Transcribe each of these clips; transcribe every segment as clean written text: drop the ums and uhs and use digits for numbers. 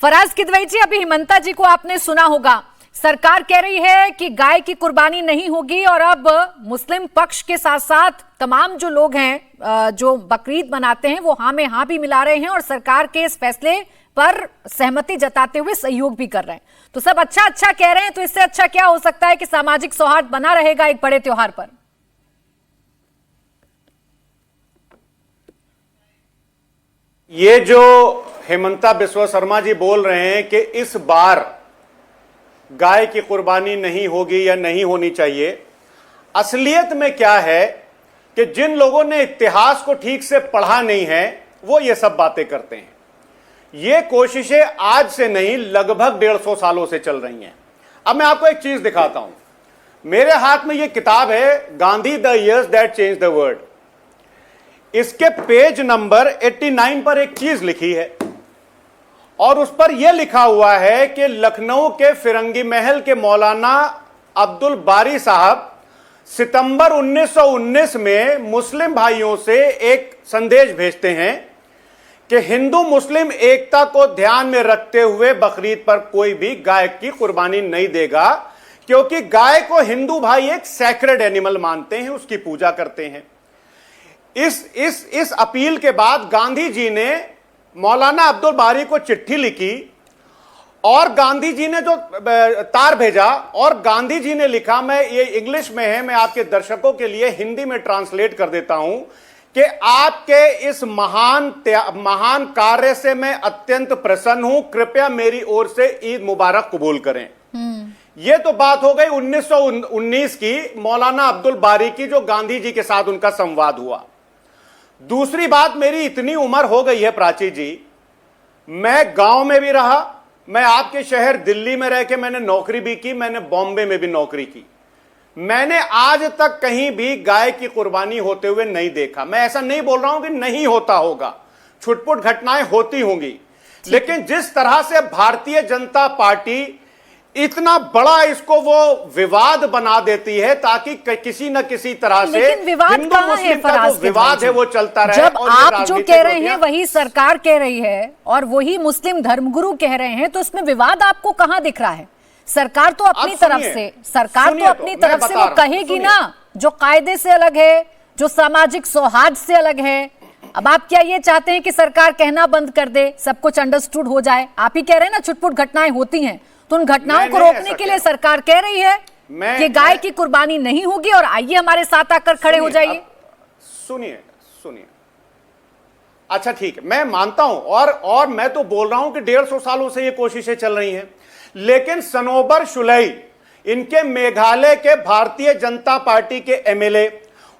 फराज किदवई जी, अभी हिमंता जी को आपने सुना होगा, सरकार कह रही है कि गाय की कुर्बानी नहीं होगी और अब मुस्लिम पक्ष के साथ साथ तमाम जो लोग हैं जो बकरीद मनाते हैं वो हाँ में हाँ भी मिला रहे हैं और सरकार के इस फैसले पर सहमति जताते हुए सहयोग भी कर रहे हैं। तो सब अच्छा अच्छा कह रहे हैं, तो इससे अच्छा क्या हो सकता है कि सामाजिक सौहार्द बना रहेगा एक बड़े त्योहार पर। ये जो हेमंता बिस्वा शर्मा जी बोल रहे हैं कि इस बार गाय की कुर्बानी नहीं होगी या नहीं होनी चाहिए, असलियत में क्या है कि जिन लोगों ने इतिहास को ठीक से पढ़ा नहीं है वो ये सब बातें करते हैं। ये कोशिशें आज से नहीं, लगभग 150 सालों से चल रही हैं। अब मैं आपको एक चीज दिखाता हूं। मेरे हाथ में ये किताब है, Gandhi the years that change the world. इसके पेज नंबर 89 पर एक चीज लिखी है और उस पर यह लिखा हुआ है कि लखनऊ के फिरंगी महल के मौलाना अब्दुल बारी साहब सितंबर 1919 में मुस्लिम भाइयों से एक संदेश भेजते हैं कि हिंदू मुस्लिम एकता को ध्यान में रखते हुए बकरीद पर कोई भी गाय की कुर्बानी नहीं देगा, क्योंकि गाय को हिंदू भाई एक सैक्रेड एनिमल मानते हैं, उसकी पूजा करते हैं। इस अपील के बाद गांधी जी ने मौलाना अब्दुल बारी को चिट्ठी लिखी और गांधी जी ने जो तार भेजा और गांधी जी ने लिखा, मैं ये इंग्लिश में है, मैं आपके दर्शकों के लिए हिंदी में ट्रांसलेट कर देता हूं कि आपके इस महान कार्य से मैं अत्यंत प्रसन्न हूं, कृपया मेरी ओर से ईद मुबारक कबूल करें। यह तो बात हो गई 1919 की, मौलाना अब्दुल बारी की, जो गांधी जी के साथ उनका संवाद हुआ। दूसरी बात, मेरी इतनी उम्र हो गई है प्राची जी, मैं गांव में भी रहा, मैं आपके शहर दिल्ली में रह के मैंने नौकरी भी की, मैंने बॉम्बे में भी नौकरी की। मैंने आज तक कहीं भी गाय की कुर्बानी होते हुए नहीं देखा। मैं ऐसा नहीं बोल रहा हूं कि नहीं होता होगा, छुटपुट घटनाएं होती होंगी, लेकिन जिस तरह से भारतीय जनता पार्टी इतना बड़ा इसको वो विवाद बना देती है ताकि किसी न किसी तरह से हिंदू मुस्लिम का जो विवाद है वो चलता रहे। जब आप जो कह रहे हैं वही सरकार कह रही है और वही मुस्लिम धर्मगुरु कह रहे हैं, तो इसमें विवाद आपको कहां दिख रहा है? सरकार तो अपनी तरफ से वो कहेगी ना, जो कायदे से अलग है, जो सामाजिक सौहार्द से अलग है। अब आप क्या ये चाहते हैं कि सरकार कहना बंद कर दे, सब कुछ अंडरस्टूड हो जाए? आप ही कह रहे हैं ना छुटपुट घटनाएं होती हैं, तो उन घटनाओं को रोकने के लिए सरकार कह रही है कि गाय की कुर्बानी नहीं होगी और आइए हमारे साथ आकर खड़े हो जाइए। सुनिए, अच्छा ठीक है, मैं मानता हूं और मैं तो बोल रहा हूं कि 150 सालों से ये कोशिशें चल रही हैं, लेकिन सनोबर शुलई, इनके मेघालय के भारतीय जनता पार्टी के एमएलए,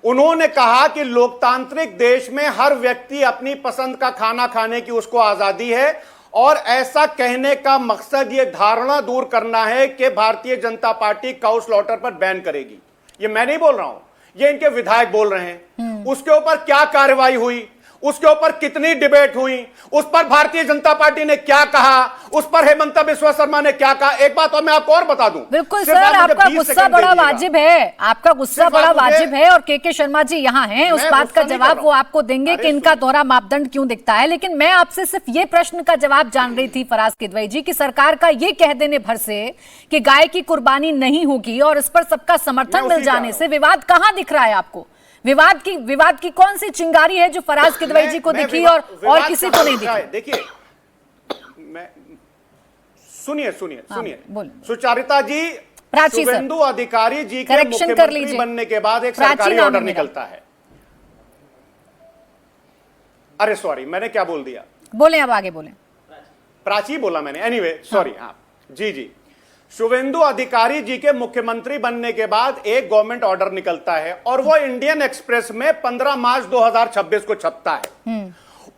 उन्होंने कहा कि लोकतांत्रिक देश में हर व्यक्ति अपनी पसंद का खाना खाने की उसको आजादी है और ऐसा कहने का मकसद ये धारणा दूर करना है कि Bharatiya Janata party cow slaughter पर बैन करेगी। ये मैं नहीं बोल रहा हूं, ये इनके विधायक बोल रहे हैं। उसके ऊपर क्या कार्रवाई हुई, उसके ऊपर कितनी डिबेट हुई, उस पर भारतीय जनता पार्टी ने क्या कहा, उस पर हेमंता बिस्वा शर्मा ने क्या कहा। एक बात और मैं आपको और बता दूं। बिल्कुल सर, आपका गुस्सा बड़ा वाजिब है, आपका गुस्सा बड़ा वाजिब है और के शर्मा जी यहाँ हैं, उस बात का जवाब वो आपको देंगे कि इनका दोहरा मापदंड क्यों दिखता है। लेकिन मैं आपसे सिर्फ ये प्रश्न का जवाब जान रही थी फराज किदवई जी, कि सरकार का ये कह देने भर से कि गाय की कुर्बानी नहीं होगी और इस पर सबका समर्थन मिल जाने से विवाद कहां दिख रहा है आपको? विवाद की कौन सी चिंगारी है जो फराज किदवई जी को दिखी और किसी को नहीं दिखी? देखिए, सुनिए, सुचारिता जी, शुभेंदु अधिकारी जी के मुख्यमंत्री बनने के बाद एक सरकारी ऑर्डर निकलता है। अरे सॉरी, मैंने क्या बोल दिया? बोले, अब आगे बोले। प्राची बोला मैंने, एनीवे सॉरी। हाँ जी, शुभेंदु अधिकारी जी के मुख्यमंत्री बनने के बाद एक गवर्नमेंट ऑर्डर निकलता है और वो इंडियन एक्सप्रेस में 15 मार्च 2026 को छपता है।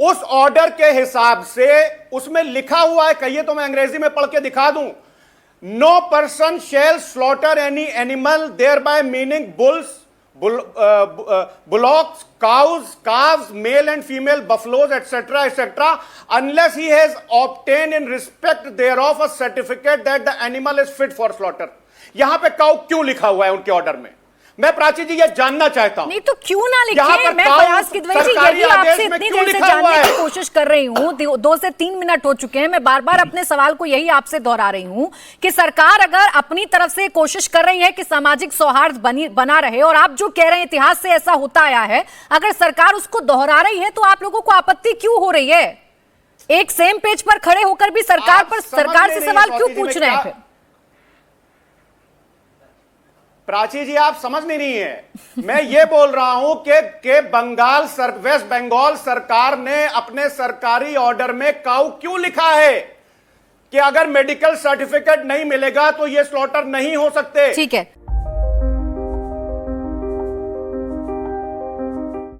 उस ऑर्डर के हिसाब से उसमें लिखा हुआ है, कहिए तो मैं अंग्रेजी में पढ़ के दिखा दूं, no person shall slaughter any animal thereby meaning bulls, bullocks, cows, calves, male and female buffaloes, etc., unless he has obtained in respect thereof a certificate that the animal is fit for slaughter. यहां पे cow क्यों लिखा हुआ है उनके order में? मैं प्राची जी ये जानना चाहता हूं। नहीं तो क्यों ना यहाँ लिखे। पर मैं काउ प्रयास किदवई जी सरकारी यही आदेश आपसे में इतनी क्यों देर से लिखा हुआ जानने है? की कोशिश कर रही हूँ। 2 से 3 मिनट हो चुके हैं, मैं बार बार अपने सवाल को यही आपसे दोहरा रही हूँ कि सरकार अगर अपनी तरफ से कोशिश कर रही है कि सामाजिक सौहार्द बना रहे, और आप जो कह रहे हैं इतिहास से ऐसा होता आया है, अगर सरकार उसको दोहरा रही है तो आप लोगों को आपत्ति क्यों हो रही है? एक सेम पेज पर खड़े होकर भी सरकार से सवाल क्यों पूछ रहे हैं फिर? प्राची जी आप समझ नहीं रही है। मैं ये बोल रहा हूं कि वेस्ट बंगाल सरकार ने अपने सरकारी ऑर्डर में काउ क्यों लिखा है कि अगर मेडिकल सर्टिफिकेट नहीं मिलेगा तो ये स्लॉटर नहीं हो सकते। ठीक है।